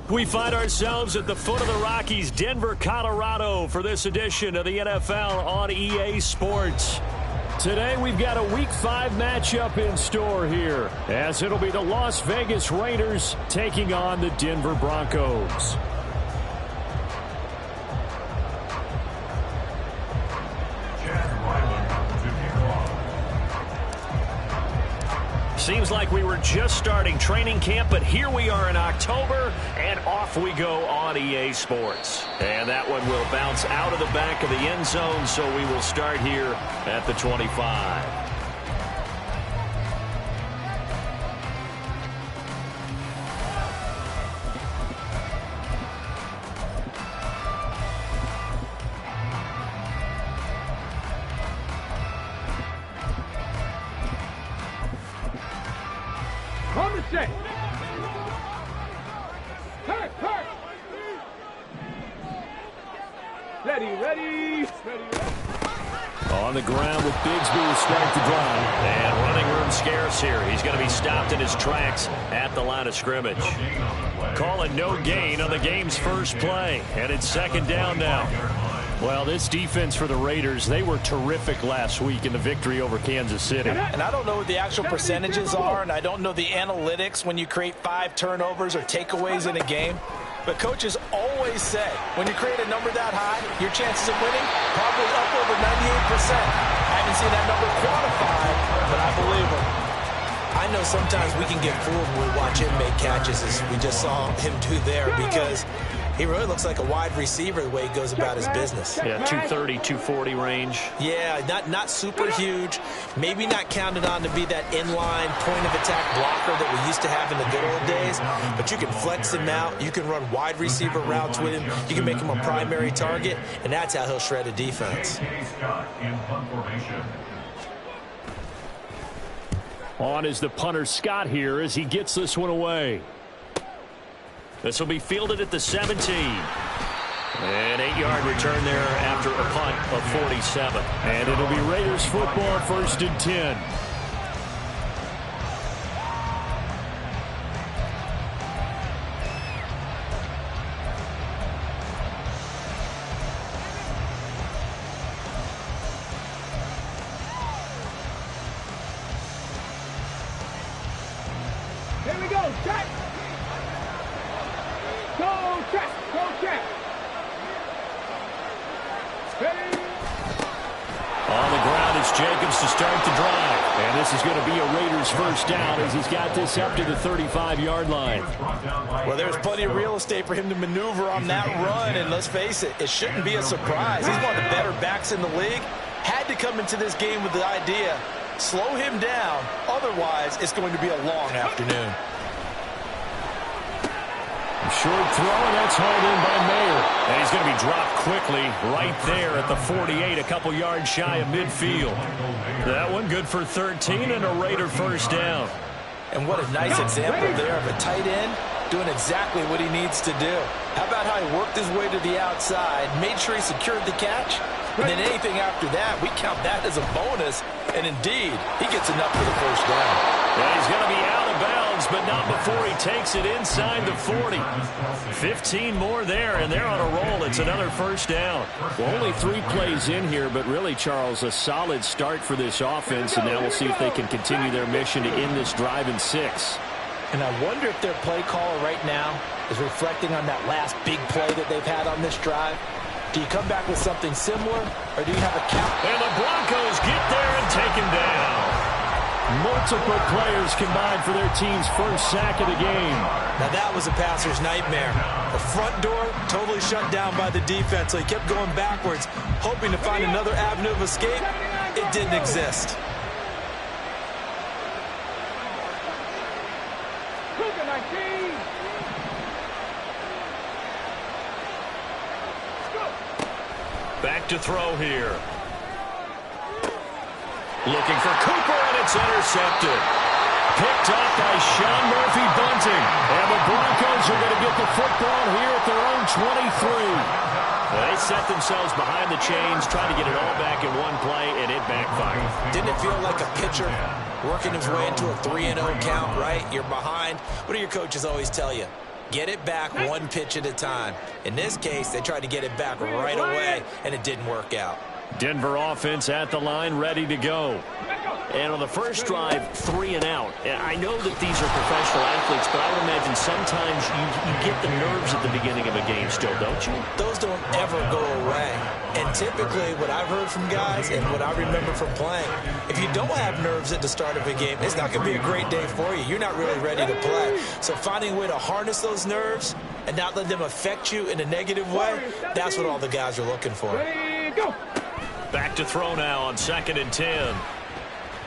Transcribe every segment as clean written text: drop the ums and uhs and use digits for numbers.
We find ourselves at the foot of the Rockies, Denver, Colorado, for this edition of the NFL on EA Sports. Today we've got a Week 5 matchup in store here, as it'll be the Las Vegas Raiders taking on the Denver Broncos. Seems like we were just starting training camp, but here we are in October, and off we go on EA Sports. And that one will bounce out of the back of the end zone, so we will start here at the 25. On the ground with Bigsby to start the drive. And running room scarce here. He's going to be stopped in his tracks at the line of scrimmage. Calling no gain on the game's first play. And it's second down now. Well, this defense for the Raiders, they were terrific last week in the victory over Kansas City. And I don't know what the actual percentages are, and I don't know the analytics when you create 5 turnovers or takeaways in a game. But coaches always say, when you create a number that high, your chances of winning probably up over 98%. I haven't seen that number quantified, but I believe them. I know sometimes we can get fooled when we watch him make catches, as we just saw him do there, because he really looks like a wide receiver the way he goes about his business. Yeah, 230, 240 range. Yeah, not super huge. Maybe not counted on to be that inline point-of-attack blocker that we used to have in the good old days. But you can flex him out. You can run wide receiver routes with him. You can make him a primary target, and that's how he'll shred a defense. On is the punter Scott here as he gets this one away. This will be fielded at the 17. An 8-yard return there after a punt of 47. And it'll be Raiders football, 1st and 10. Here we go, check! Go check! Go check! On the ground, it's Jacobs to start the drive. And this is going to be a Raiders first down as he's got this up to the 35-yard line. Well, there's plenty of real estate for him to maneuver on that run. And let's face it, it shouldn't be a surprise. He's one of the better backs in the league. Had to come into this game with the idea, slow him down. Otherwise, it's going to be a long afternoon. Short throw, and that's hauled in by Mayer. And he's going to be dropped quickly right there at the 48, a couple yards shy of midfield. That one good for 13 and a Raider first down. And what a nice example there of a tight end doing exactly what he needs to do. How about how he worked his way to the outside, made sure he secured the catch, and then anything after that, we count that as a bonus. And indeed, he gets enough for the first down. And he's going to be out of bounds, but not before he takes it inside the 40. 15 more there, and they're on a roll. It's another first down. Well, only 3 plays in here, but really, Charles, a solid start for this offense, and now we'll see if they can continue their mission to end this drive in 6. And I wonder if their play caller right now is reflecting on that last big play that they've had on this drive. Do you come back with something similar, or do you have a count? And the Broncos get there and take him down. Multiple players combined for their team's first sack of the game. Now that was a passer's nightmare. The front door totally shut down by the defense, so he kept going backwards, hoping to find another avenue of escape. It didn't exist. Back to throw here. Looking for Cooper, and it's intercepted. Picked up by Sean Murphy-Bunting. And the Broncos are going to get the football here at their own 23. They set themselves behind the chains, trying to get it all back in one play, and it backfired. Didn't it feel like a pitcher working his way into a 3-0 count, right? You're behind. What do your coaches always tell you? Get it back one pitch at a time. In this case, they tried to get it back right away, and it didn't work out. Denver offense at the line, ready to go. And on the first drive, 3 and out. I know that these are professional athletes, but I would imagine sometimes you get the nerves at the beginning of a game still, don't you? Those don't ever go away. And typically what I've heard from guys and what I remember from playing, if you don't have nerves at the start of a game, it's not going to be a great day for you. You're not really ready to play. So finding a way to harness those nerves and not let them affect you in a negative way, that's what all the guys are looking for. Back to throw now on 2nd and 10.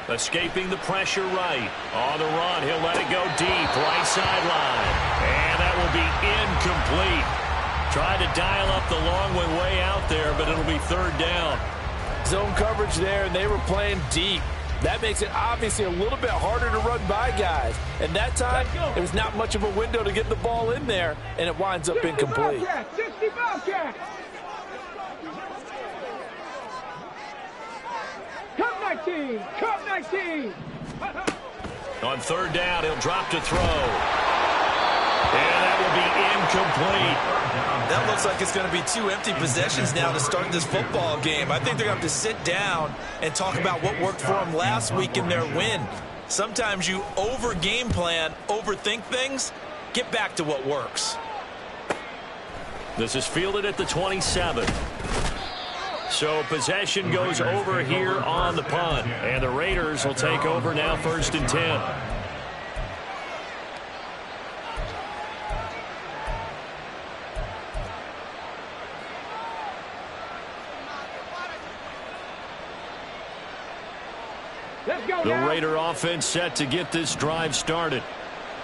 Escaping the pressure right. On the run, he'll let it go deep. Right sideline. And that will be incomplete. Tried to dial up the long one way out there, but it'll be 3rd down. Zone coverage there, and they were playing deep. That makes it obviously a little bit harder to run by guys. And that time, there was not much of a window to get the ball in there, and it winds up incomplete. 60 Bobcats. Cup 19. Cup 19. On 3rd down, he'll drop to throw. And that will be incomplete. That looks like it's going to be 2 empty possessions now to start this football game. I think they're going to have to sit down and talk about what worked for them last week in their win. Sometimes you over-game plan, overthink things. Get back to what works. This is fielded at the 27. So possession goes over here on the punt. And the Raiders will take over now 1st and 10. The Raider offense set to get this drive started.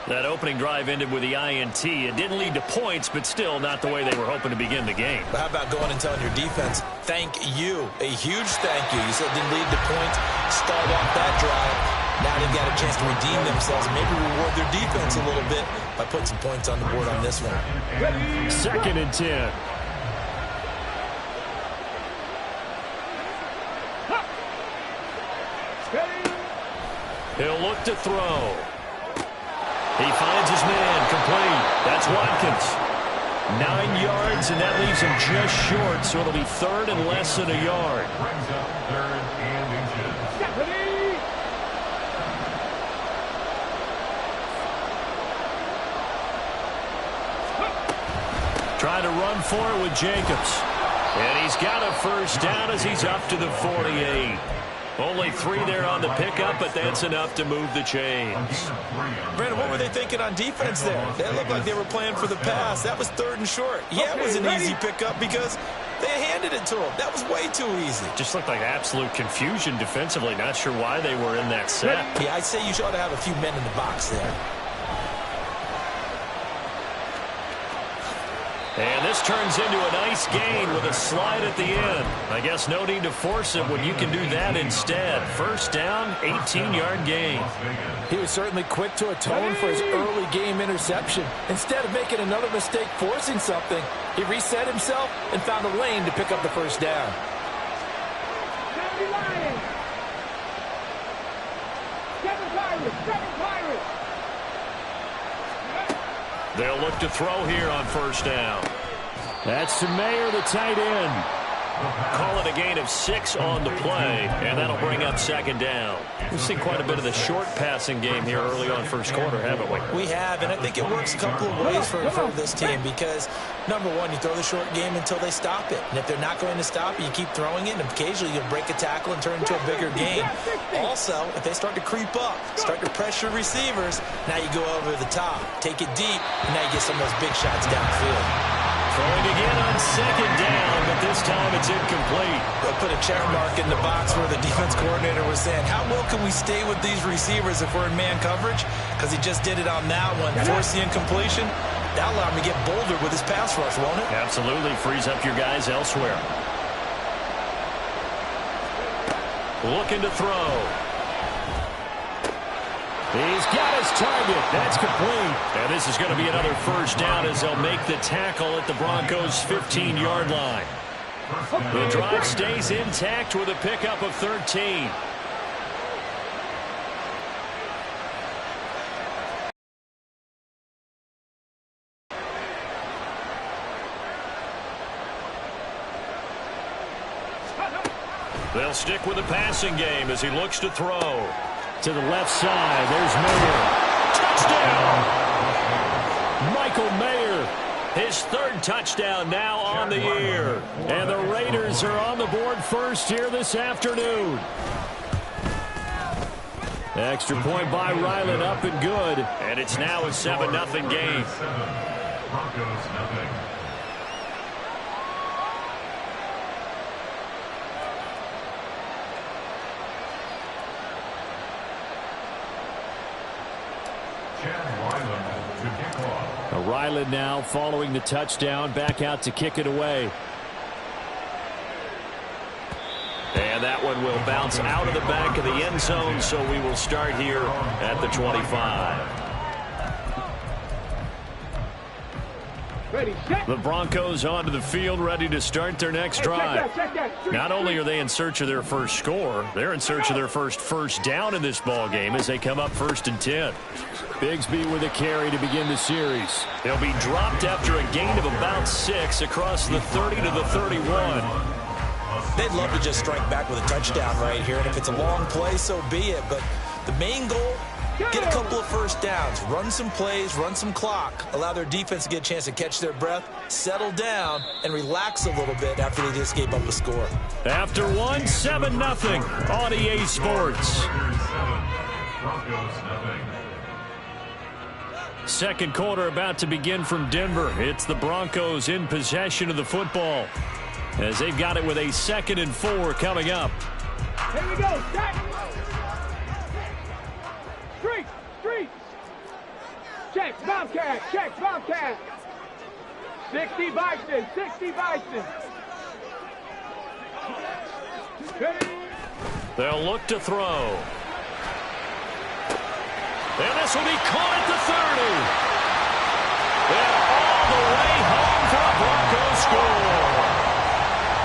That opening drive ended with the INT. It didn't lead to points, but still not the way they were hoping to begin the game. But how about going and telling your defense, thank you, a huge thank you. You said it didn't lead to points, start off that drive. Now they've got a chance to redeem themselves and maybe reward their defense a little bit by putting some points on the board on this one. 2nd and 10. He'll look to throw. He finds his man, complete. That's Watkins. 9 yards, and that leaves him just short, so it'll be 3rd and less than a yard. Trying to run for it with Jacobs. And he's got a 1st down as he's up to the 48. Only 3 there on the pickup, but that's enough to move the chains. Brandon, what were they thinking on defense there? They looked like they were playing for the pass. That was 3rd and short. Yeah, it was an easy pickup because they handed it to him. That was way too easy. Just looked like absolute confusion defensively. Not sure why they were in that set. Yeah, I'd say you ought to have a few men in the box there. And this turns into a nice gain with a slide at the end. I guess no need to force it when you can do that instead. 1st down, 18-yard gain. He was certainly quick to atone for his early game interception. Instead of making another mistake forcing something, he reset himself and found a lane to pick up the 1st down. They'll look to throw here on 1st down. That's to Mayer, the tight end. Call it a gain of 6 on the play, and that'll bring up 2nd down. We've seen quite a bit of the short passing game here early on 1st quarter, haven't we? We have, and I think it works a couple of ways for this team because, number one, you throw the short game until they stop it. And if they're not going to stop it, you keep throwing it, and occasionally you'll break a tackle and turn it into a bigger gain. Also, if they start to creep up, start to pressure receivers, now you go over the top, take it deep, and now you get some of those big shots downfield. Throwing again on 2nd down, but this time it's incomplete. They'll put a check mark in the box where the defense coordinator was saying, how well can we stay with these receivers if we're in man coverage? Because he just did it on that one. Force the incompletion. That'll allow him to get bolder with his pass rush, won't it? Absolutely. Frees up your guys elsewhere. Looking to throw. He's got his target. That's complete. And this is going to be another 1st down as they'll make the tackle at the Broncos' 15-yard line. The drive stays intact with a pickup of 13. They'll stick with the passing game as he looks to throw. To the left side, there's Mayer. Touchdown! Michael Mayer. His third touchdown now on the year. And the Raiders are on the board first here this afternoon. Extra point by Ryland, up and good. And it's now a 7-0 game. Ryland now following the touchdown, back out to kick it away. And that one will bounce out of the back of the end zone, so we will start here at the 25. Ready, set. The Broncos onto the field, ready to start their next drive. Check that. Not only are they in search of their first score, they're in search of their first down in this ball game as they come up 1st and 10. Bigsby with a carry to begin the series. He'll be dropped after a gain of about 6 across the 30 to the 31. They'd love to just strike back with a touchdown right here, and if it's a long play, so be it. But the main goal, get a couple of first downs, run some plays, run some clock, allow their defense to get a chance to catch their breath, settle down, and relax a little bit after they just gave up a score. After 7-0 on EA Sports. Second quarter about to begin from Denver. It's the Broncos in possession of the football as they've got it with a 2nd and 4 coming up. Here we go, set. Street. Check, Bobcat. 60 Bison. Ready. They'll look to throw. And this will be caught at the 30. And all the way home for a Broncos score.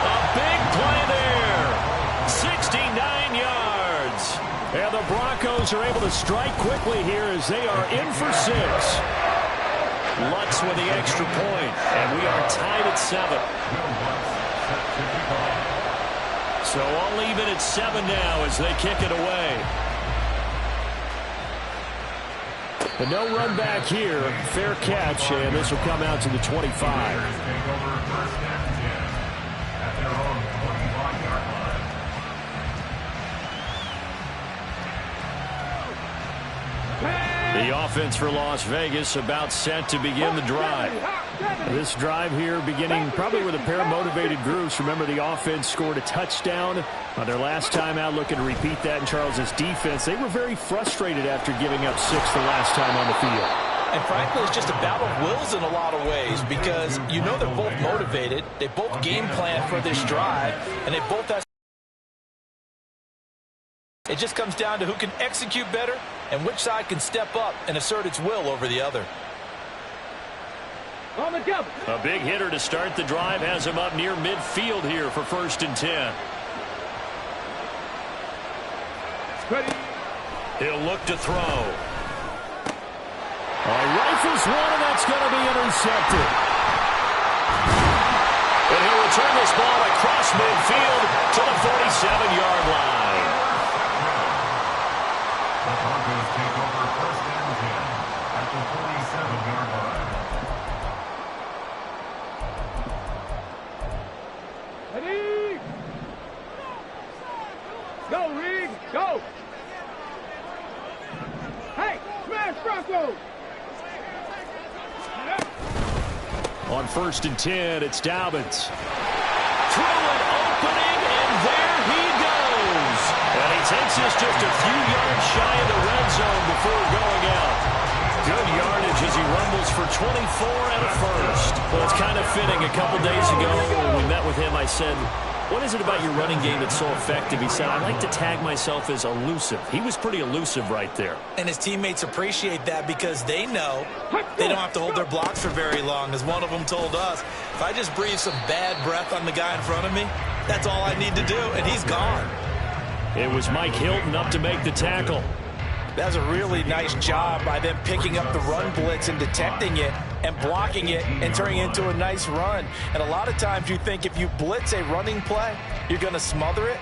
A big play there. 69 yards. And the Broncos are able to strike quickly here as they are in for 6. Lutz with the extra point, and we are tied at 7. So all even at 7 now as they kick it away. The no run back here, fair catch, and this will come out to the 25. The offense for Las Vegas about set to begin the drive. This drive here beginning probably with a pair of motivated groups. Remember, the offense scored a touchdown on their last time out, looking to repeat that in Charles's defense. They were very frustrated after giving up 6 the last time on the field. And frankly, it's just a battle of wills in a lot of ways because you know they're both motivated. They both game plan for this drive, and they both have. It just comes down to who can execute better and which side can step up and assert its will over the other. On the jump. A big hitter to start the drive has him up near midfield here for 1st and 10. Ready. He'll look to throw. Rifles one, and that's going to be intercepted. And he'll return this ball across midfield to the 47-yard line. The Broncos take over 1st and 10 at the 47-yard line. Ready. Go, Reed. Go. Hey, smash Broncos. On 1st and 10, it's Dobbins. Throw an opening, and there he goes. And he takes us just a few yards shy of the red zone before going out. Good yardage as he rumbles for 24 and a first. Well, it's kind of fitting. A couple days ago when we met with him, I said, what is it about your running game that's so effective? He said, I like to tag myself as elusive. He was pretty elusive right there. And his teammates appreciate that because they know they don't have to hold their blocks for very long. As one of them told us, if I just breathe some bad breath on the guy in front of me, that's all I need to do, and he's gone. It was Mike Hilton up to make the tackle. That was a really nice job by them picking up the run blitz and detecting it and blocking it and turning it into a nice run. And a lot of times you think if you blitz a running play, you're going to smother it.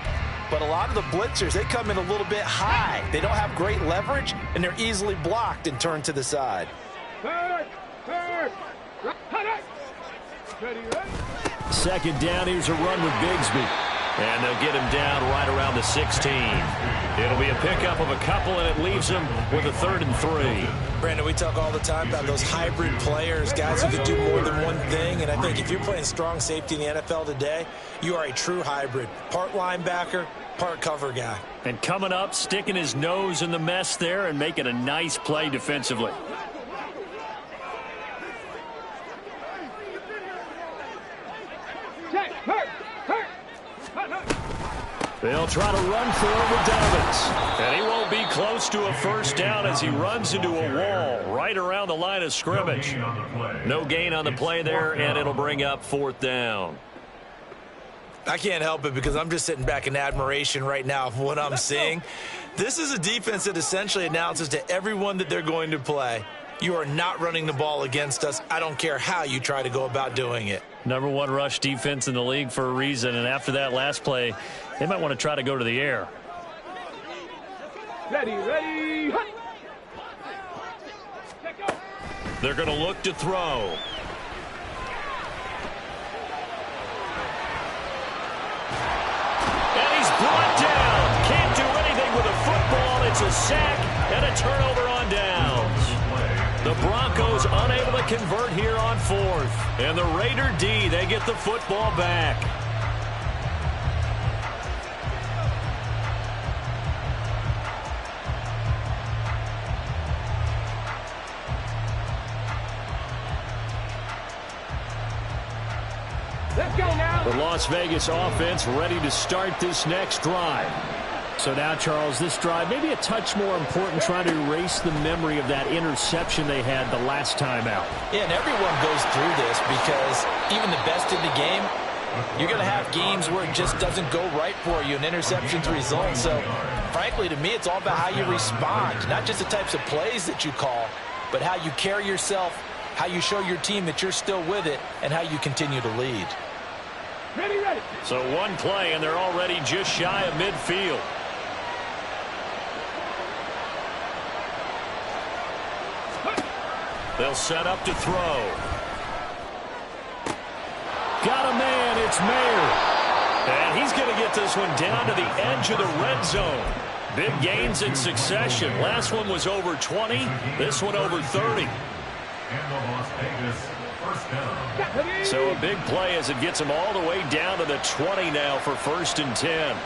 But a lot of the blitzers, they come in a little bit high. They don't have great leverage, and they're easily blocked and turned to the side. Third. Ready. Second down, here's a run with Bigsby. And they'll get him down right around the 16. It'll be a pickup of a couple, and it leaves him with a 3rd and 3. Brandon, we talk all the time about those hybrid players, guys who can do more than one thing. And I think if you're playing strong safety in the NFL today, you are a true hybrid. Part linebacker, part cover guy. And coming up, sticking his nose in the mess there and making a nice play defensively. They'll try to run for it with Dobbins. And he won't be close to a first down as he runs into a wall right around the line of scrimmage. No gain on the play there, and it'll bring up 4th down. I can't help it because I'm just sitting back in admiration right now of what I'm seeing. This is a defense that essentially announces to everyone that they're going to play, you are not running the ball against us. I don't care how you try to go about doing it. #1 rush defense in the league for a reason, and after that last play, they might want to try to go to the air. Ready. They're going to look to throw. And he's brought down. Can't do anything with a football. It's a sack and a turnover on downs. The Broncos unable to convert here on 4th. And the Raider D, they get the football back. Let's go now. The Las Vegas offense ready to start this next drive. So now, Charles, this drive maybe a touch more important, trying to erase the memory of that interception they had the last time out. Yeah, and everyone goes through this because even the best in the game, you're going to have games where it just doesn't go right for you and interceptions result. So, frankly, to me, it's all about how you respond, not just the types of plays that you call, but how you carry yourself, how you show your team that you're still with it, and how you continue to lead. Ready. So one play, and they're already just shy of midfield. They'll set up to throw. Got a man, it's Mayer. And he's going to get this one down to the edge of the red zone. Big gains in succession. Last one was over 20. This one over 30. And the Las Vegas first down. So a big play as it gets him all the way down to the 20 now for 1st and 10.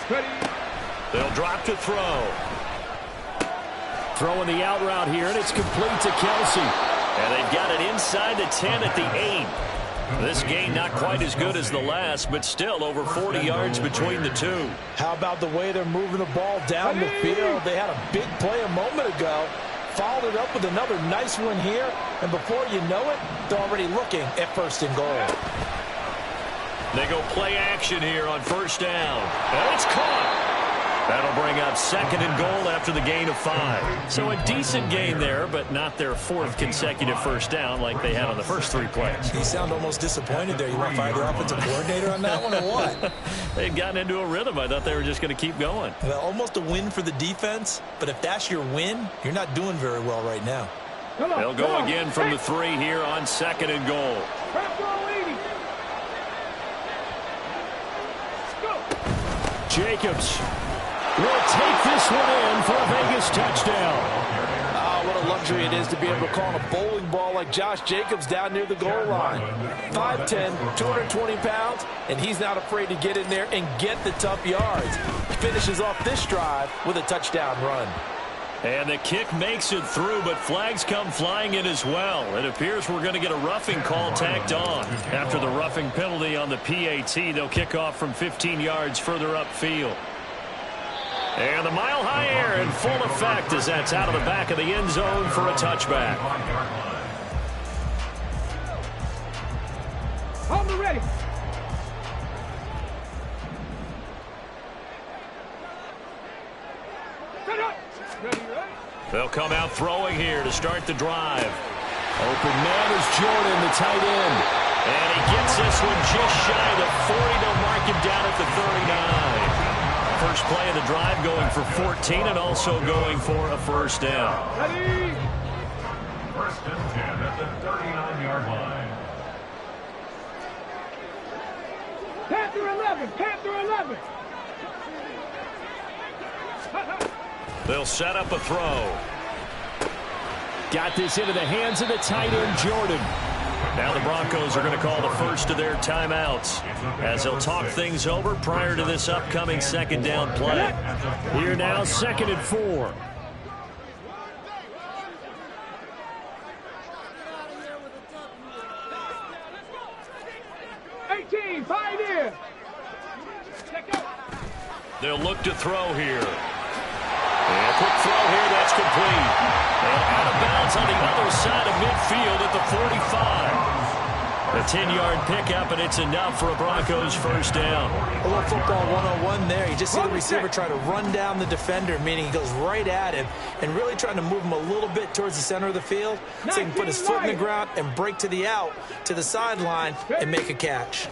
Ready. They'll drop to throw. Throwing the out route here, and it's complete to Kelsey. And they've got it inside the 10 at the 8. This gain not quite as good as the last, but still over 40 yards between the two. How about the way they're moving the ball down the field? They had a big play a moment ago, followed it up with another nice one here, and before you know it, they're already looking at 1st and goal. They go play action here on 1st down. And it's caught. That'll bring up 2nd and goal after the gain of 5. So a decent gain there, but not their 4th consecutive 1st down like they had on the first 3 plays. You sound almost disappointed there. You want to fire the offensive coordinator on that one or what? They'd gotten into a rhythm. I thought they were just going to keep going. Well, almost a win for the defense, but if that's your win, you're not doing very well right now. They'll go again from the 3 here on 2nd and goal. Jacobs will take this one in for a Vegas touchdown. What a luxury it is to be able to call a bowling ball like Josh Jacobs down near the goal line. 5'10", 220 pounds, and he's not afraid to get in there and get the tough yards. He finishes off this drive with a touchdown run. And the kick makes it through, but flags come flying in as well. It appears we're going to get a roughing call tacked on. After the roughing penalty on the PAT, they'll kick off from 15 yards further upfield. And the mile-high air in full effect as that's out of the back of the end zone for a touchback. Hold me ready. They'll come out throwing here to start the drive. Open man is Jordan, the tight end. And he gets this one just shy of the 40. They'll mark him down at the 39. First play of the drive going for 14 and also going for a first down. Ready. First and 10 at the 39-yard line. Panther 11. Panther 11. They'll set up a throw. Got this into the hands of the tight end, Jordan. Now the Broncos are going to call the first of their timeouts as they'll talk things over prior to this upcoming second down play. Here now, 2nd and 4. Pioneer. They'll look to throw here. And a quick throw here, that's complete. And out of bounds on the other side of midfield at the 45. A 10-yard pickup, and it's enough for a Broncos first down. A little football 101 there. You just see the receiver try to run down the defender, meaning he goes right at him and really trying to move him a little bit towards the center of the field so he can put his foot in the ground and break to the out, to the sideline, and make a catch.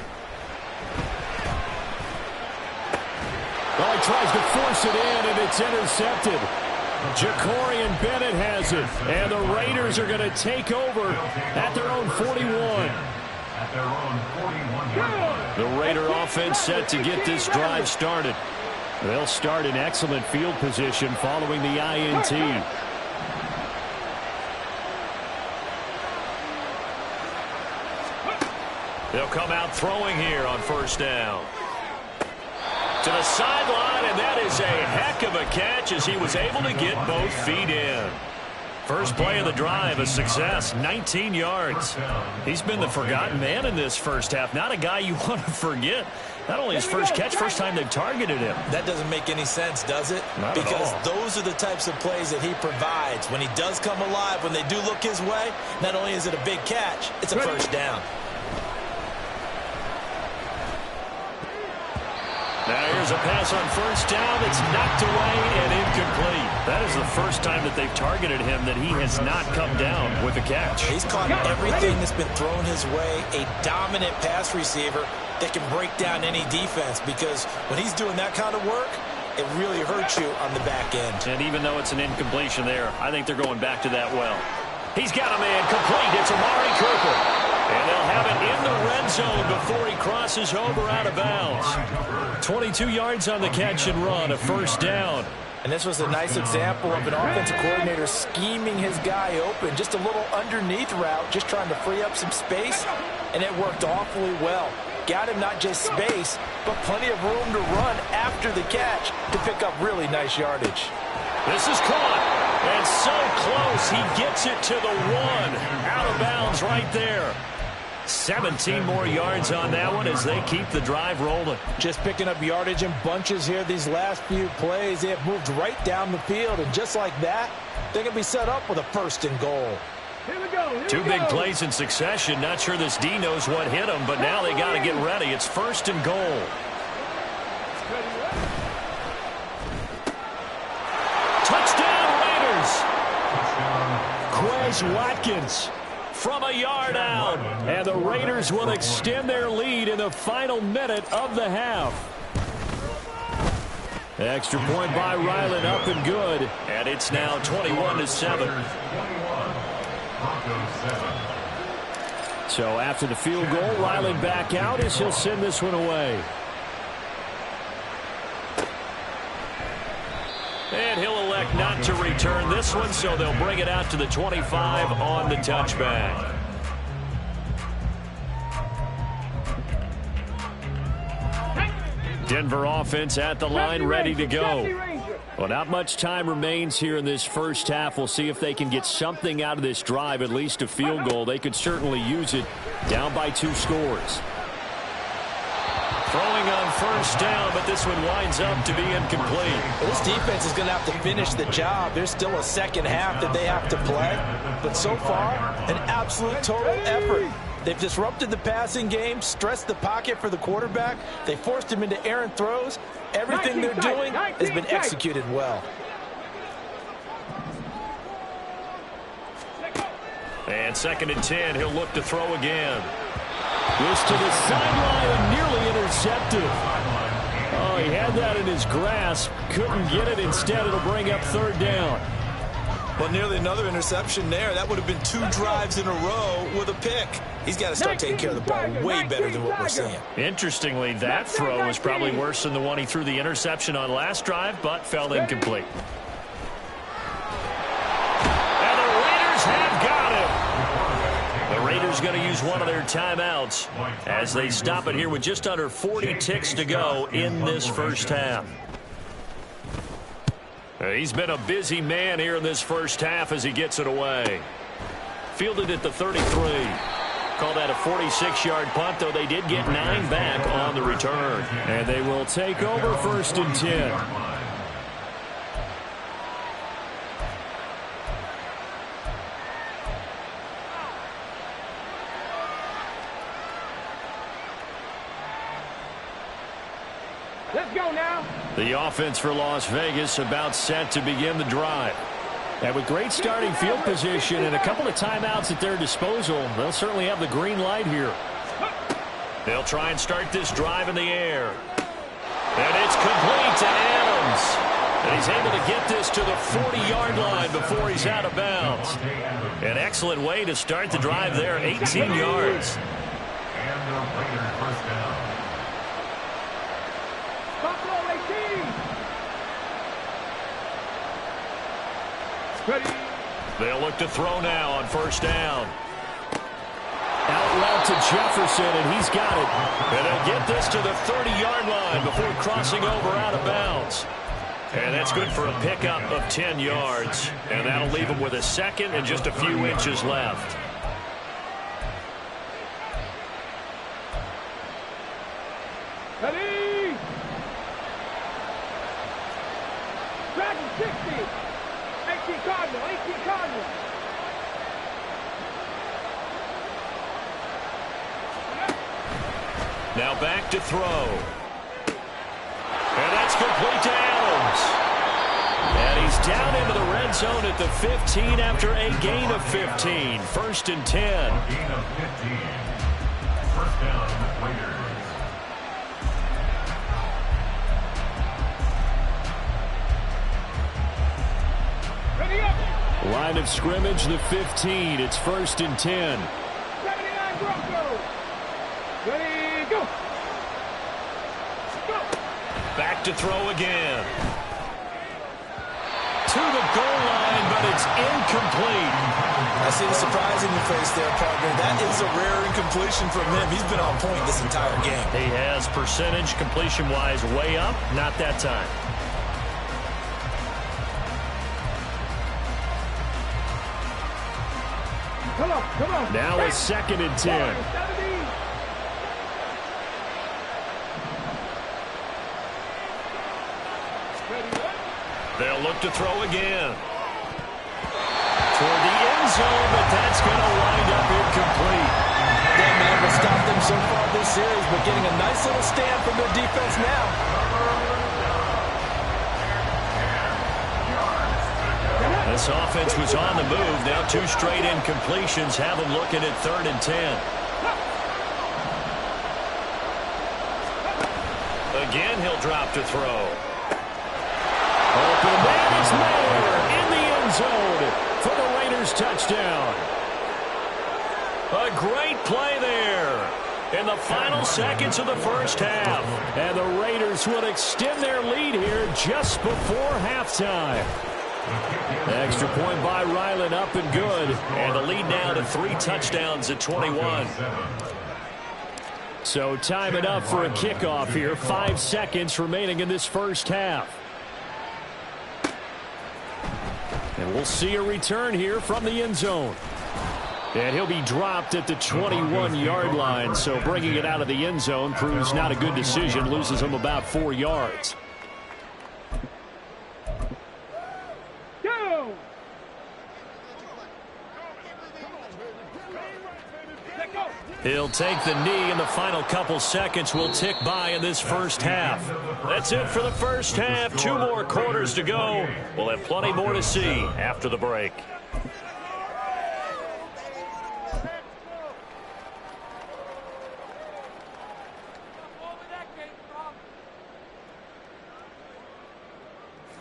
Well, he tries to force it in, and it's intercepted. Jacorian Bennett has it, and the Raiders are going to take over at their own 41. At their own 41-yard line. The Raider offense set to get this drive started. They'll start in excellent field position following the INT. They'll come out throwing here on first down. To the sideline, and that is a heck of a catch as he was able to get both feet in. First play of the drive, a success, 19 yards. He's been the forgotten man in this first half. Not a guy you want to forget. Not only his first catch, first time they've targeted him. That doesn't make any sense, does it? Not because at all. those are the types of plays that he provides. When he does come alive, when they do look his way, not only is it a big catch, it's a first down. Now here's a pass on first down. It's knocked away and incomplete. That is the first time that they've targeted him that he has not come down with a catch. He's caught everything that's been thrown his way. A dominant pass receiver that can break down any defense, because when he's doing that kind of work, it really hurts you on the back end. And even though it's an incompletion there, I think they're going back to that well. He's got a man complete. It's Amari Cooper. And they'll have it in the red zone before he crosses over out of bounds. 22 yards on the catch and run, a first down. And this was a nice example of an offensive coordinator scheming his guy open. Just a little underneath route, just trying to free up some space, and it worked awfully well. Got him not just space, but plenty of room to run after the catch to pick up really nice yardage. This is caught, and so close. He gets it to the 1. Out of bounds right there. 17 more yards on that one as they keep the drive rolling. Just picking up yardage in bunches here these last few plays. They have moved right down the field, and just like that, they're going to be set up with a first and goal. Here we go. Two big plays in succession. Not sure this D knows what hit him, but now they got to get ready. It's first and goal. Touchdown, Raiders! Quez Watkins From a yard out. and the Raiders will extend their lead in the final minute of the half. Extra point by Ryland, up and good. And it's now 21-7. So after the field goal, Ryland back out as he'll send this one away. And he'll elect not to return this one, so they'll bring it out to the 25 on the touchback. Denver offense at the line, ready to go. Well, not much time remains here in this first half. We'll see if they can get something out of this drive, at least a field goal. They could certainly use it, down by 2 scores. Throwing on first down, but this one winds up to be incomplete. Well, this defense is going to have to finish the job. There's still a second half that they have to play. But so far, an absolute total effort. They've disrupted the passing game, stressed the pocket for the quarterback. They forced him into errant throws. Everything they're doing has been executed well. And 2nd and 10, he'll look to throw again. Goes to the sideline and nearly intercepted. Oh, he had that in his grasp. Couldn't get it. Instead, it'll bring up third down. Well, nearly another interception there. That would have been 2 drives in a row with a pick. He's got to start taking care of the ball way better than what we're seeing. Interestingly, that throw was probably worse than the one he threw the interception on last drive, but fell incomplete. And the Raiders have got him. The Raiders going to use one of their timeouts as they stop it here with just under 40 ticks to go in this first half. He's been a busy man here in this first half as he gets it away. Fielded at the 33. Call that a 46-yard punt, though they did get 9 back on the return. And they will take over first and 10. Let's go now. The offense for Las Vegas about set to begin the drive. And with great starting field position and a couple of timeouts at their disposal, they'll certainly have the green light here. They'll try and start this drive in the air. And it's complete to Adams. And he's able to get this to the 40-yard line before he's out of bounds. An excellent way to start the drive there, 18 yards. And the Raiders first down. Buffalo 18. Ready. They'll look to throw now on first down. Out route to Jefferson, and he's got it. And they'll get this to the 30-yard line before crossing over out of bounds. And that's good for a pickup of 10 yards. And that'll leave him with a second and just a few inches left. Ready. Dragon 60. 18 Cardinal. 18 Cardinal. Now back to throw. And that's complete to Adams. And he's down into the red zone at the 15 after a gain of 15. First and 10. Gain of 15. First down, Raiders. Ready up. Line of scrimmage, the 15. It's first and 10. 79 Broncos. Ready, go. Go. Back to throw again. To the goal line, but it's incomplete. I see the surprise in your face there, partner. That is a rare incompletion from him. He's been on point this entire game. He has percentage completion-wise way up. Not that time. Come on, come on. Now a second and 10. They'll look to throw again. Toward the end zone, but that's going to wind up incomplete. They've been able to stop them so far this series, but getting a nice little stand from their defense now. This offense was on the move. Now 2 straight incompletions have them looking at 3rd and 10. Again, he'll drop to throw. Open man is Mayer in the end zone for the Raiders touchdown. A great play there in the final seconds of the first half. And the Raiders will extend their lead here just before halftime. Extra point by Ryland, up and good. And the lead now to 3 touchdowns at 21. So time it up for a kickoff here. 5 seconds remaining in this first half. And we'll see a return here from the end zone. And he'll be dropped at the 21-yard line. So bringing it out of the end zone proves not a good decision. Loses him about 4 yards. Go. He'll take the knee, and the final couple seconds will tick by in this first half. That's it for the first half. 2 more quarters to go. We'll have plenty more to see after the break.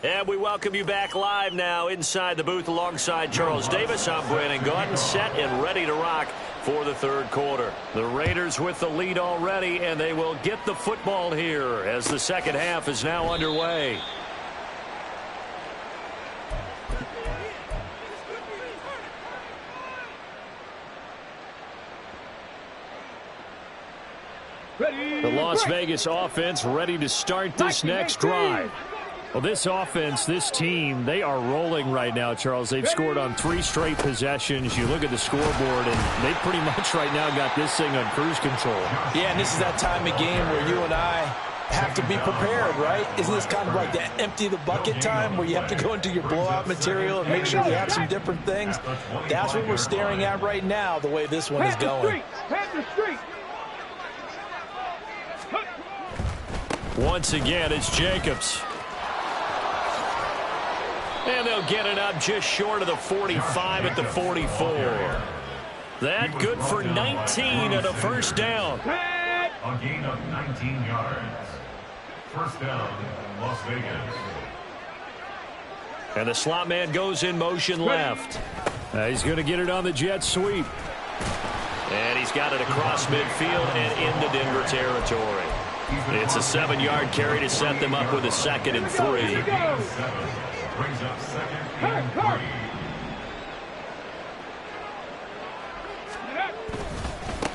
And we welcome you back live now inside the booth alongside Charles Davis. I'm Brandon Gaudin, set and ready to rock for the third quarter. The Raiders with the lead already, and they will get the football here as the second half is now underway. The Las Vegas offense ready to start this next drive. Well, this offense, this team, they are rolling right now, Charles. They've scored on 3 straight possessions. You look at the scoreboard, and they pretty much right now got this thing on cruise control. Yeah, and this is that time of game where you and I have to be prepared, right? Isn't this kind of like that empty the bucket time where you have to go into your blowout material and make sure you have some different things? That's what we're staring at right now, the way this one is going. Once again, it's Jacobs. And they'll get it up just short of the 45 at the 44. That good for 19 and a first down. A gain of 19 yards. First down, Las Vegas. And the slot man goes in motion left. He's going to get it on the jet sweep. And he's got it across midfield and into Denver territory. It's a 7-yard carry to set them up with a 2nd and 3. Brings up 2nd and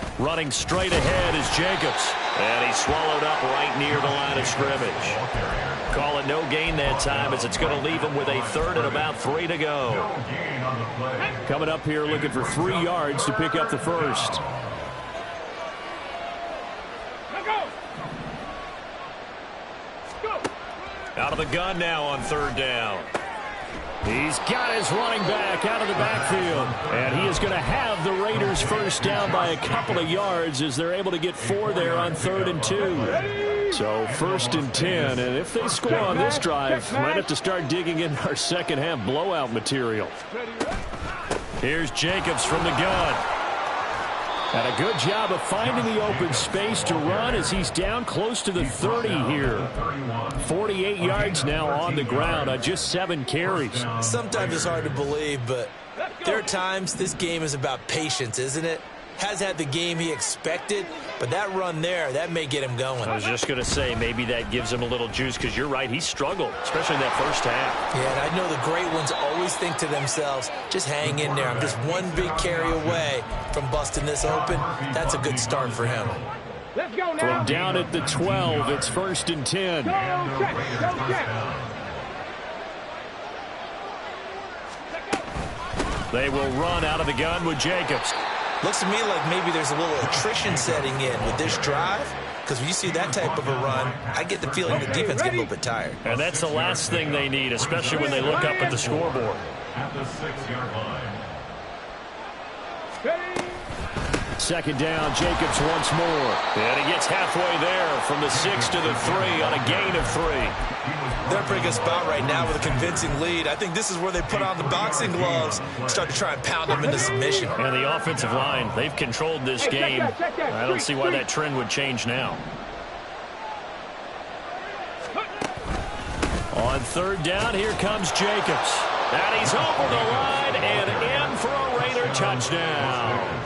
3. Running straight ahead is Jacobs. And he's swallowed up right near the line of scrimmage. Call it no gain that time as it's going to leave him with a 3rd and about 3 to go. Coming up here looking for 3 yards to pick up the first. Out of the gun now on 3rd down. He's got his running back out of the backfield. And he is going to have the Raiders first down by a couple of yards as they're able to get 4 there on 3rd and 2. So 1st and 10. And if they score on this drive, might have to start digging in our second half blowout material. Here's Jacobs from the gun. And a good job of finding the open space to run as he's down close to the 30 here. 48 yards now on the ground on just 7 carries. Sometimes it's hard to believe, but there are times this game is about patience, isn't it? Has had the game he expected, but that run there, that may get him going. I was just going to say, maybe that gives him a little juice because you're right, he struggled, especially in that first half. Yeah, and I know the great ones always think to themselves, just hang in there. I'm just one big carry away from busting this open. That's a good start for him. Let's go now. From down at the 12, it's 1st and 10. Go check. They will run out of the gun with Jacobs. Looks to me like maybe there's a little attrition setting in with this drive, because when you see that type of a run, I get the feeling the defense gets a little bit tired. And that's the last thing they need, especially when they look up at the scoreboard. At the 6-yard line. 2nd down, Jacobs once more. And he gets halfway there from the 6 to the 3 on a gain of 3. They're in a pretty good spot right now with a convincing lead. I think this is where they put on the boxing gloves, start to try and pound them into submission. And the offensive line, they've controlled this game. I don't see why that trend would change now. On 3rd down, here comes Jacobs. And he's over the line and in for a Raider touchdown.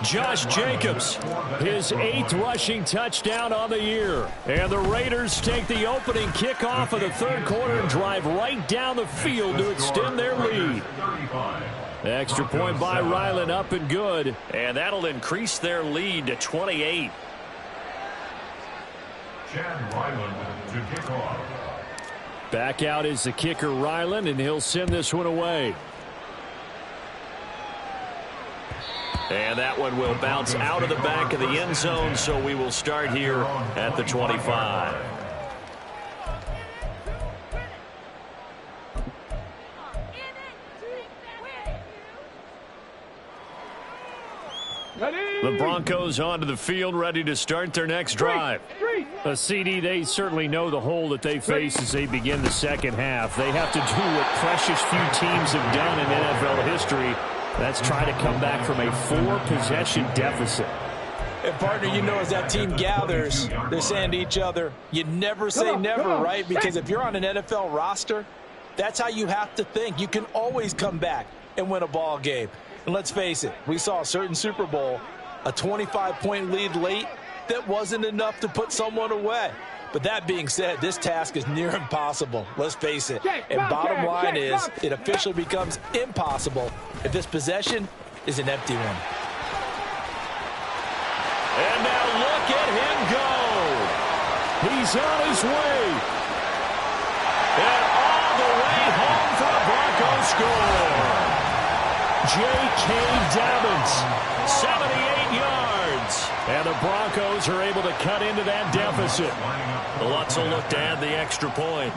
Josh Jacobs, his 8th rushing touchdown on the year. And the Raiders take the opening kickoff of the 3rd quarter and drive right down the field to extend their lead. Extra point by Ryland, up and good. And that'll increase their lead to 28. Chad Ryland to kick off. Back out is the kicker, Ryland, and he'll send this one away. And that one will bounce out of the back of the end zone, so we will start here at the 25. The Broncos onto the field, ready to start their next drive. CD, they certainly know the hole that they face as they begin the second half. They have to do what precious few teams have done in NFL history. That's try to come back from a 4-possession deficit. And, partner, you know, as that team gathers, they're saying to each other, you never say never, right? Because if you're on an NFL roster, that's how you have to think. You can always come back and win a ball game. And let's face it, we saw a certain Super Bowl, a 25-point lead late that wasn't enough to put someone away. But that being said, this task is near impossible. Let's face it. And bottom line is, it officially becomes impossible if this possession is an empty one. And now look at him go. He's on his way. And all the way home for a Broncos score. J.K. Dobbins, 78 yards. And the Broncos are able to cut into that deficit. The Lutz will look to add the extra point.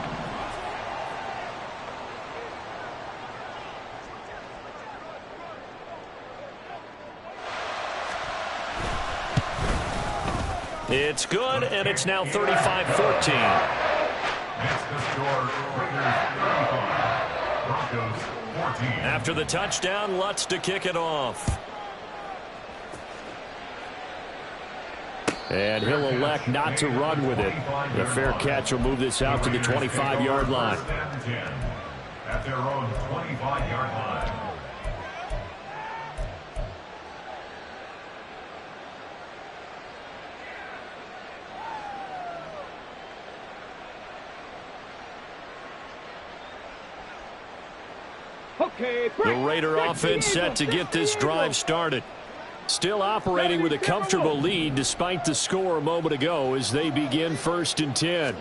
It's good, and it's now 35-14. That's the score. Raiders 35, Broncos 14. After the touchdown, Lutz to kick it off. And he'll elect not to run with it. The fair catch will move this out to the 25-yard line. At their own 25-yard line. The Raider offense set to get this drive started. Still operating with a comfortable lead despite the score a moment ago as they begin 1st and 10.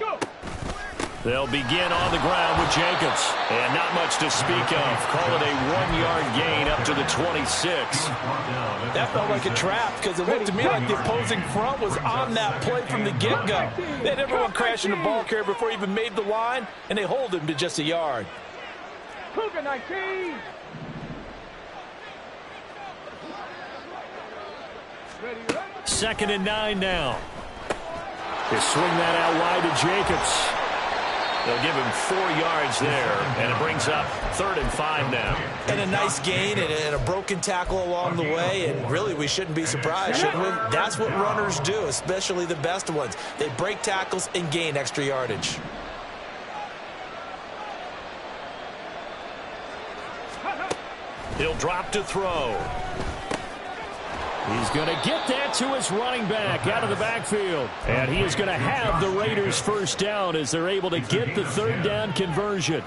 They'll begin on the ground with Jacobs. And not much to speak of. Call it a 1-yard gain up to the 26. That felt like a trap because it looked to me like the opposing front was on that play from the get-go. They had everyone crashing the ball carrier before he even made the line, and they hold him to just a yard. Cougar 19. 2nd and 9 now. They swing that out wide to Jacobs. They'll give him 4 yards there, and it brings up 3rd and 5 now. And a nice gain and a broken tackle along the way, and really we shouldn't be surprised, shouldn't we? That's what runners do, especially the best ones. They break tackles and gain extra yardage. He'll drop to throw. He's going to get that to his running back out of the backfield. And he is going to have the Raiders first down as they're able to get the 3rd down conversion.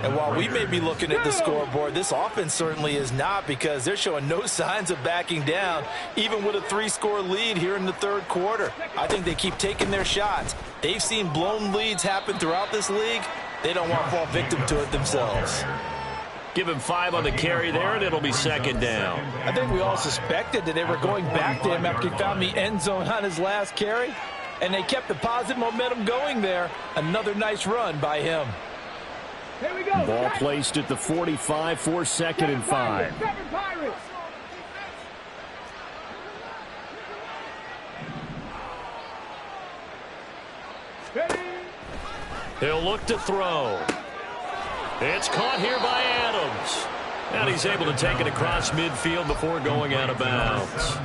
And while we may be looking at the scoreboard, this offense certainly is not, because they're showing no signs of backing down, even with a 3-score lead here in the 3rd quarter. I think they keep taking their shots. They've seen blown leads happen throughout this league. They don't want to fall victim to it themselves. Give him 5 on the carry there, and it'll be 2nd down. I think we all suspected that they were going back to him after he found the end zone on his last carry, and they kept the positive momentum going there. Another nice run by him. Here we go. Ball placed at the 45 for 2nd and 5. He'll look to throw. It's caught here by Adams. And he's able to take it across midfield before going out of bounds.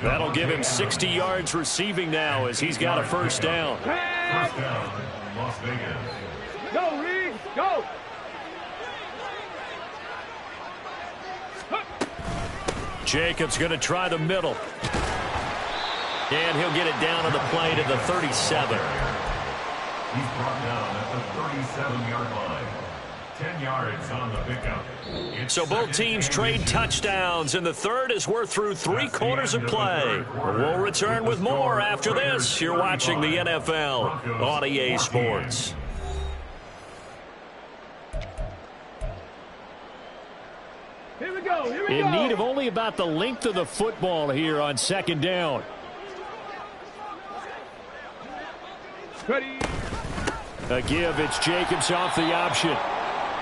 That'll give him 60 yards receiving now as he's got a 1st down. First down, Las Vegas. Go, Reed, go. Jacobs going to try the middle. And he'll get it down on the play to the 37. He's brought down at the 37-yard line. 10 yards on the pickup. So both teams trade touchdowns, and the 3rd as we're through 3 quarters of play. We'll return with more after this. You're watching the NFL on EA Sports. Here we go. Here we go. In need of only about the length of the football here on 2nd down. Ready. A give, it's Jacobs off the option.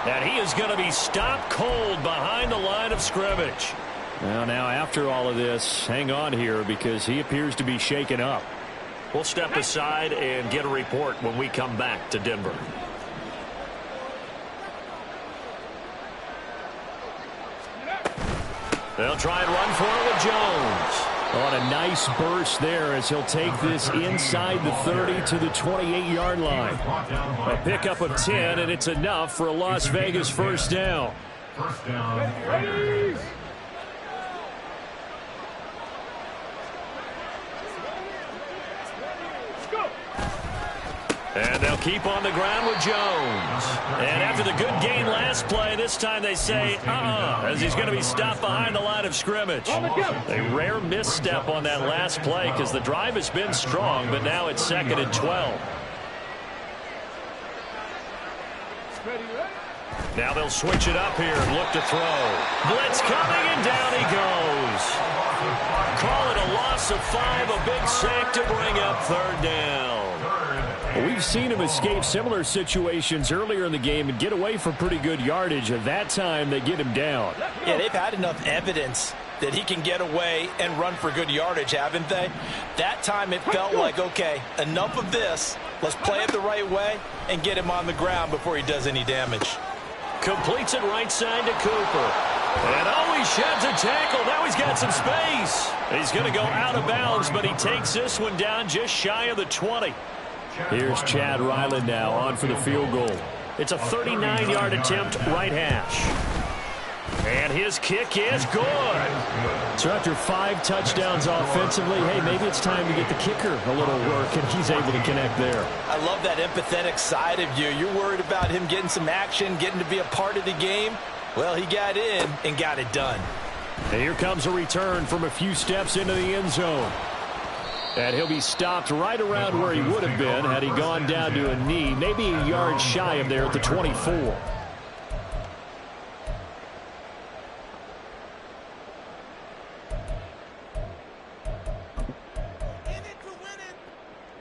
And he is going to be stopped cold behind the line of scrimmage. Well, now after all of this, hang on here because he appears to be shaken up. We'll step aside and get a report when we come back to Denver. They'll try and run for it with Jones. On a nice burst there as he'll take this inside the 30 to the 28-yard line. A pickup of 10, and it's enough for a Las Vegas first down. First down. Ready. Go. And they'll keep on the ground with Jones. And after the good gain last play, this time they say, as he's going to be stopped behind the line of scrimmage. A rare misstep on that last play because the drive has been strong, but now it's 2nd and 12. Now they'll switch it up here and look to throw. Blitz coming, and down he goes. Call it a loss of 5, a big sack to bring up 3rd down. We've seen him escape similar situations earlier in the game and get away for pretty good yardage. At that time, they get him down. Yeah, they've had enough evidence that he can get away and run for good yardage, haven't they? That time it felt like, okay, enough of this. Let's play it the right way and get him on the ground before he does any damage. Completes it right side to Cooper. And he sheds a tackle. Now he's got some space. He's going to go out of bounds, but he takes this one down just shy of the 20. Here's Chad Ryland now on for the field goal. It's a 39-yard attempt, right hash. And his kick is good. So after 5 touchdowns offensively, hey, maybe it's time to get the kicker a little work, and he's able to connect there. I love that empathetic side of you. You're worried about him getting some action, getting to be a part of the game. Well, he got in and got it done. And here comes a return from a few steps into the end zone. And he'll be stopped right around where he would have been had he gone down to a knee, maybe a yard shy of there at the 24.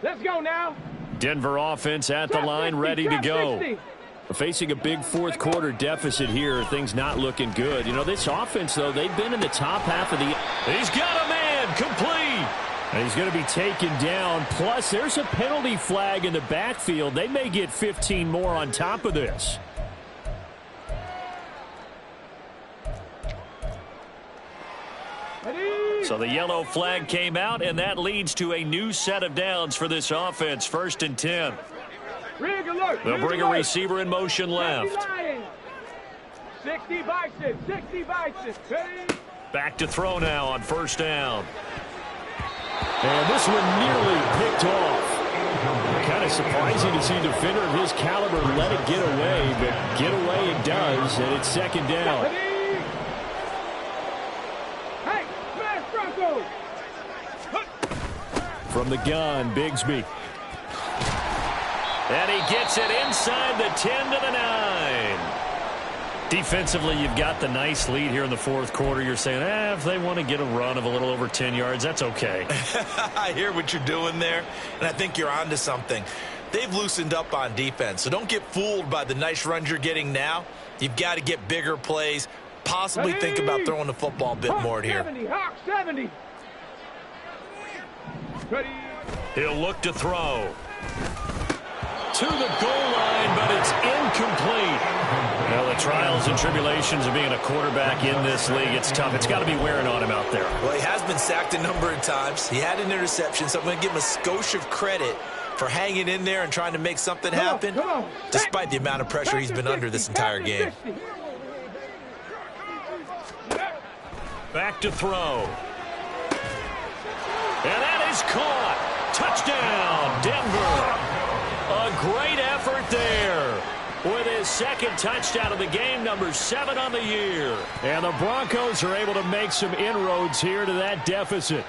Let's go now. Denver offense at the line, ready to go. Facing a big fourth quarter deficit here, things not looking good. You know, this offense, though, they've been in the top half of the... He's got a man, complete. And he's going to be taken down. Plus, there's a penalty flag in the backfield. They may get 15 more on top of this. So the yellow flag came out, and that leads to a new set of downs for this offense. 1st and 10. They'll bring a receiver in motion left. 60 bison, 60 bison. Back to throw now on 1st down. And this one nearly picked off. Kind of surprising to see a defender of his caliber let it get away, but get away it does, and it's 2nd down. Hey, smash Broncos! From the gun, Bigsby. And he gets it inside the 10 to the 9. Defensively, you've got the nice lead here in the 4th quarter. You're saying, if they want to get a run of a little over 10 yards, that's okay. I hear what you're doing there, and I think you're onto something. They've loosened up on defense, so don't get fooled by the nice runs you're getting now. You've got to get bigger plays, possibly think about throwing the football a bit more here. 70, Hawk 70. Ready. He'll look to throw. To the goal line, but it's incomplete. Well, the trials and tribulations of being a quarterback in this league, it's tough. It's got to be wearing on him out there. Well, he has been sacked a number of times. He had an interception, so I'm going to give him a skosh of credit for hanging in there and trying to make something happen, despite the amount of pressure he's been under this entire game. Back to throw. And that is caught. Touchdown, Denver. A great effort there with his 2nd touchdown of the game, number 7 on the year. And the Broncos are able to make some inroads here to that deficit.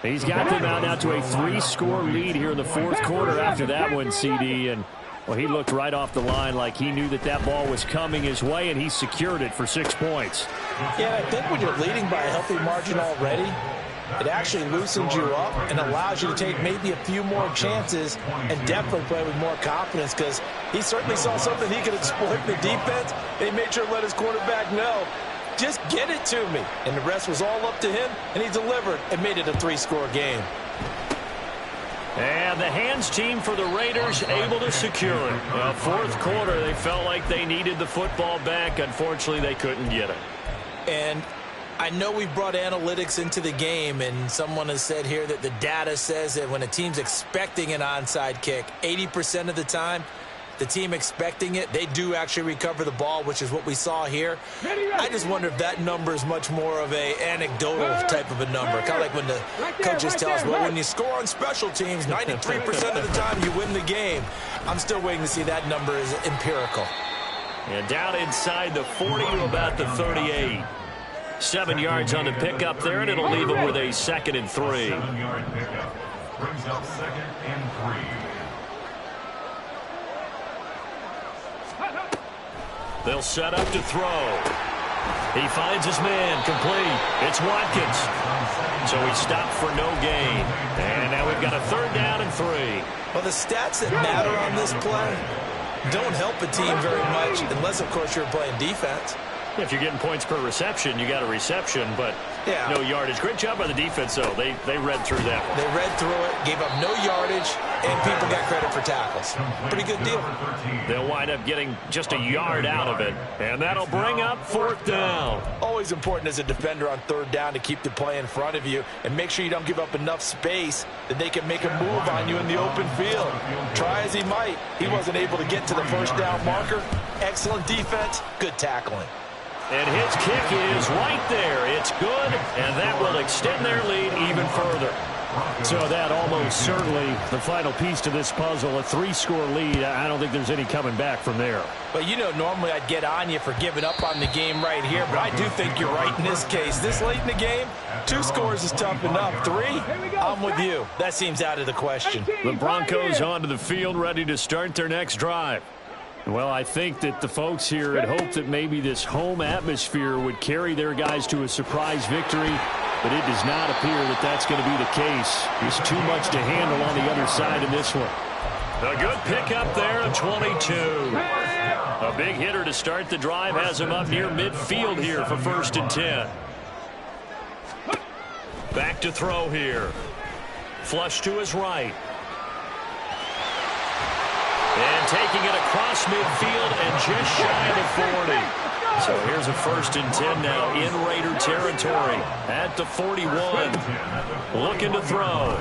He's got them out now to a 3-score lead here in the 4th quarter after that one, CD. And, well, he looked right off the line like he knew that that ball was coming his way, and he secured it for 6 points. Yeah, I think when you're leading by a healthy margin already, it actually loosens you up and allows you to take maybe a few more chances and definitely play with more confidence, because he certainly saw something he could exploit in the defense. They made sure to let his quarterback know, just get it to me. And the rest was all up to him, and he delivered and made it a 3-score game. And the hands team for the Raiders able to secure it. Well, 4th quarter, they felt like they needed the football back. Unfortunately, they couldn't get it. And I know we've brought analytics into the game, and someone has said here that the data says that when a team's expecting an onside kick, 80% of the time, the team expecting it, they do actually recover the ball, which is what we saw here. I just wonder if that number is much more of a anecdotal type of a number. Kind of like when the coaches tell us, well, when you score on special teams, 93% of the time you win the game. I'm still waiting to see that number is empirical. And down inside the 40 to about the 38. 7 yards on the pickup there, and it'll leave him with a 2nd and 3. 7-yard pickup. Brings up 2nd and 3. They'll set up to throw. He finds his man, complete. It's Watkins. So he stopped for no gain. And now we've got a 3rd down and 3. Well, the stats that matter on this play don't help a team very much, unless, of course, you're playing defense. If you're getting points per reception, you got a reception, but no yardage. Great job by the defense, though. They read through that one. They read through it, gave up no yardage, and people got credit for tackles. Pretty good deal. They'll wind up getting just a yard out of it, and that'll bring up 4th down. Always important as a defender on 3rd down to keep the play in front of you and make sure you don't give up enough space that they can make a move on you in the open field. Try as he might, he wasn't able to get to the 1st down marker. Excellent defense, good tackling. And his kick is right there. It's good, and that will extend their lead even further. So that almost certainly the final piece to this puzzle, a 3-score lead. I don't think there's any coming back from there. But, you know, normally I'd get on you for giving up on the game right here, but I do think you're right in this case. This late in the game, 2 scores is tough enough. 3, I'm with you. That seems out of the question. The Broncos onto the field, ready to start their next drive. Well, I think that the folks here had hoped that maybe this home atmosphere would carry their guys to a surprise victory, but it does not appear that that's going to be the case. There's too much to handle on the other side in this one. A good pickup there at 22. A big hitter to start the drive has him up near midfield here for 1st and 10. Back to throw here. Flush to his right. And taking it across midfield and just shy of the 40. So here's a 1st and 10 now in Raider territory at the 41. Looking to throw.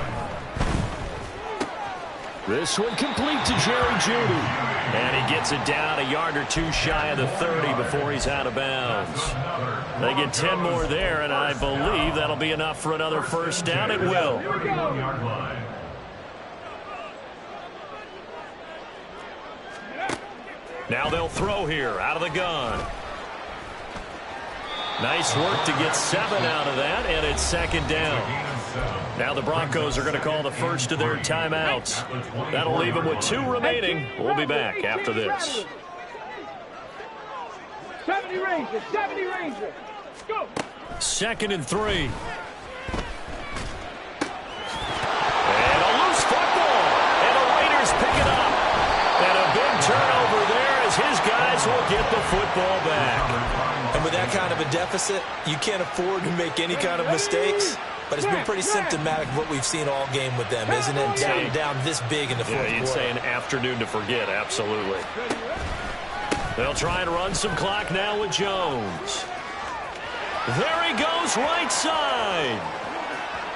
This one complete to Jerry Jeudy. And he gets it down a yard or 2 shy of the 30 before he's out of bounds. They get 10 more there, and I believe that'll be enough for another 1st down. It will. Now they'll throw here out of the gun. Nice work to get 7 out of that, and it's 2nd down. Now the Broncos are going to call the first of their timeouts. That'll leave them with 2 remaining. We'll be back after this. 70 Rangers, 70 Rangers. Go. 2nd and 3. And a loose football. And the Raiders pick it up. And a big turnover there as his guys will get the football back. And with that kind of a deficit, you can't afford to make any kind of mistakes. But it's been pretty symptomatic of what we've seen all game with them, isn't it? Down this big in the 4th quarter. You'd say an afternoon to forget, absolutely. They'll try and run some clock now with Jones. There he goes, right side.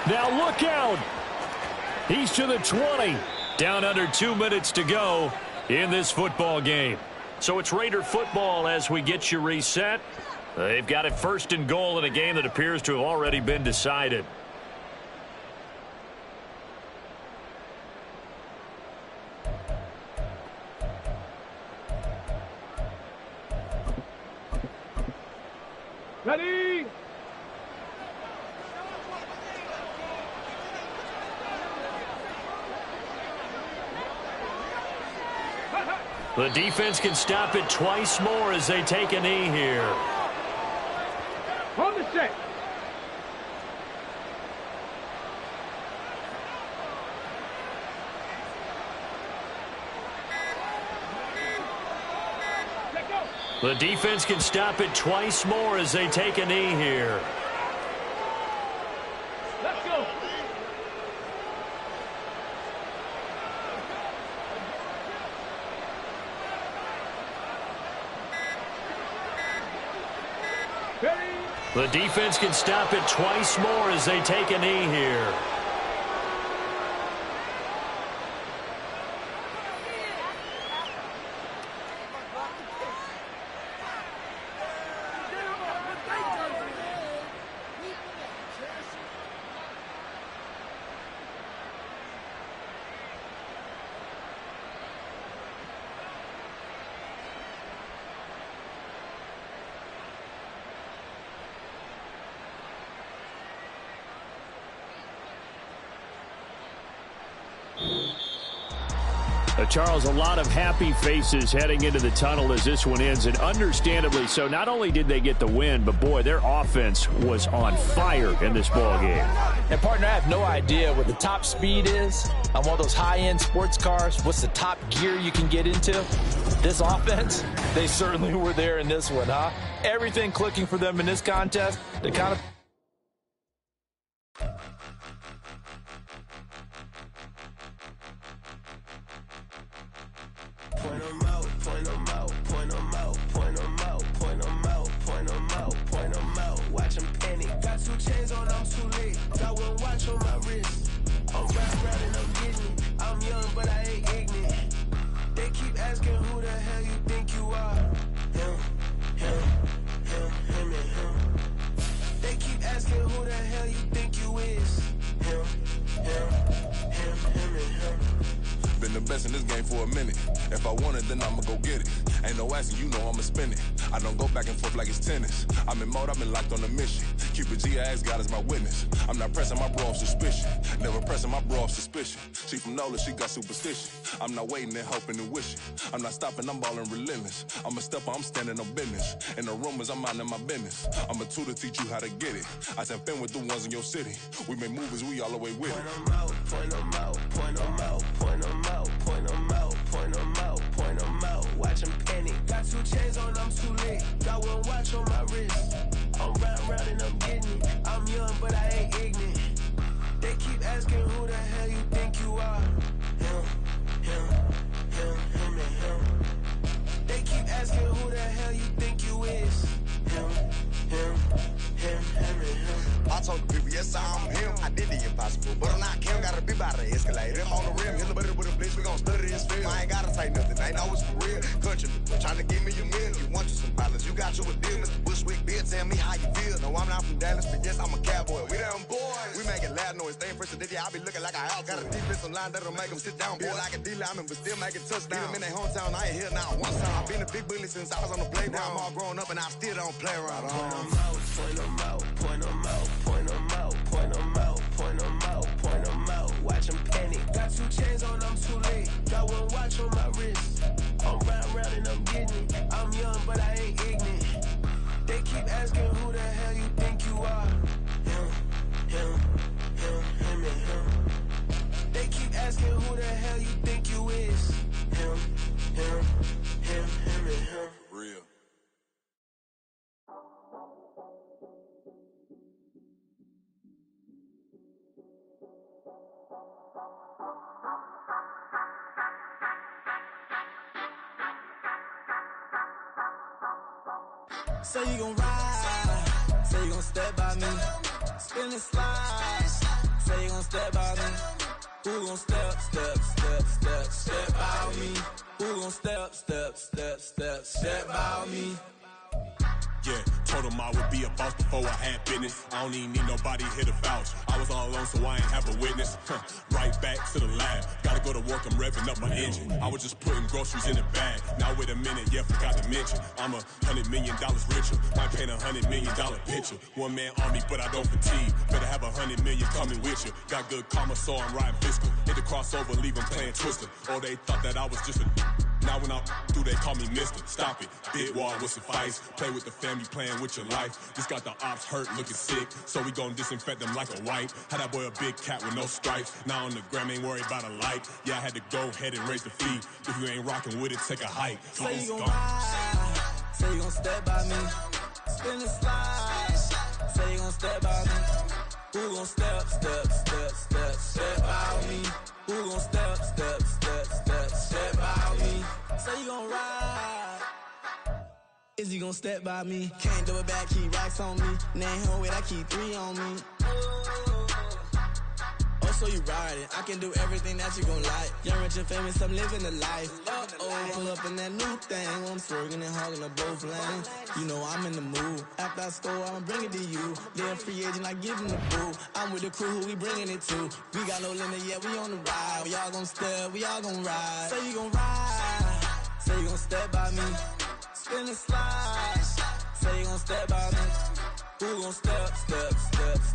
Now look out. He's to the 20. Down under 2 minutes to go in this football game. So it's Raider football as we get you reset. They've got it 1st and goal in a game that appears to have already been decided. Ready? The defense can stop it twice more as they take a knee here. On the set. The defense can stop it twice more as they take a knee here. Let's go. Ready? The defense can stop it twice more as they take a knee here. Charles, a lot of happy faces heading into the tunnel as this one ends, and understandably so. Not only did they get the win, but, boy, their offense was on fire in this ball game. And, partner, I have no idea what the top speed is on one of those high-end sports cars. What's the top gear you can get into? This offense, they certainly were there in this one, huh? Everything clicking for them in this contest. They kind of... Point them out, point them out, point them out, point them out, point them out, point them out, point them out. Watch them panic. Got 2 chains on, I'm too late. Got 1 watch on my wrist. I'm round and I'm getting it. I'm young, but I ain't ignorant. They keep asking who the hell you think you are. Him, and him. They keep asking who the hell you think you is. Him, and him. Been the best in this game for a minute. If I want it, then I'ma go get it. Ain't no asking, you know I'ma spin it. I don't go back and forth like it's tennis. I'm in mode, I've been locked on a mission. Keep a G, I ask God as my witness. I'm not pressing my bro off suspicion. Never pressing my bro off suspicion. She from Nola, she got superstition. I'm not waiting and hoping and wishing. I'm not stopping, I'm balling relentless. I'm a stepper, I'm standing on business. In the rumors, I'm minding my business. I'm a tutor, teach you how to get it. I said, been with the ones in your city. We make movies, we all the way with it. Point them out, point them out, point them out, point them out, point them out, point them out, point them out. Watch them panic. Got 2 chains on, I'm too late. Got 1 watch on my wrist. I'm round and I'm getting it. I'm young, but I ain't ignorant. They keep asking who the hell you think you are. Him, and him. They keep asking who the hell you think you is. Him, and him. I told the people, yes, I'm him. I did the impossible, but I'm not Kim. Gotta be by the escalator. I'm on the rim, hit a bit with a blitz. We gon' study this film. I ain't gotta say nothing. They know it's for real. Country, trying to give me a meal. You want you some balance. You got you a deal. Mr. Bushwick, Bill, tell me how you feel. No, I'm not from Dallas, but yes, I'm a cowboy. We them boys. We making loud noise. Staying fresh to this. I be looking like a house. Got a defensive line that'll make them sit down. Feel like a D-lineman, but still making touchdowns. Beat them in their hometown. I ain't here now. One time. I've been a big bully since I was on the playground. Now I'm all grown up and I still don't play around. Point them out, point them out, point them out, point them out, point them out, point them out. Watch them panic. Got 2 chains on, I'm too late. Got 1 watch on my wrist. I'm round and I'm getting it. I'm young, but I ain't ignorant. They keep asking who the hell you think you are. Him, and him. They keep asking who the hell you think you is. Him, and him. Real. Say you gon' ride, say you gon' step by me, spin and slide, say you gon' step by me. Who gon' step by me? Who gon' step by me? Yeah, told him I would be a boss before I had business. I don't even need nobody here to vouch. I was all alone, so I ain't have a witness. Right back to the lab. Gotta go to work, I'm revving up my engine. I was just putting groceries in the bag. Now wait a minute, yeah, forgot to mention. I'm $100 million richer. Might paint $100 million picture. One man army, but I don't fatigue. Better have 100 million coming with you. Got good karma, so I'm riding fiscal. Hit the crossover, leave them playing Twister. Oh, they thought that I was just a... Now when I'm through, they call me Mister. Stop it. Big wall with suffice. Play with the family, playing with your life. Just got the ops hurt, looking sick. So we gon' disinfect them like a wipe. Had that boy a big cat with no stripes. Now on the gram, ain't worried about a light. Yeah, I had to go ahead and raise the fee. If you ain't rocking with it, take a hike. Say you gon' ride. Say you gon' step by me. Spin and slide. Say you gon' step by me. Who gon' step by me? Who gon' step by me? Say you gon' ride. Is he gon' step by me? Can't do it back, keep racks on me. Name home with, I keep 3 on me. Oh, so you ride it. I can do everything that you gon' like. Young, rich, and famous, I'm living the life. Uh-oh, pull up in that new thing. I'm swerving and hogging up both lanes. You know I'm in the mood. After I score, I'ma bring it to you. They're a free agent, I give them the boo. I'm with the crew, who we bringing it to. We got no limit, yeah, we on the ride. We all gon' step, we all gon' ride. Say you gon' ride. Say you gon' step by me. Spin and slide. Say you gon' step by me. Who gon' step, step, step,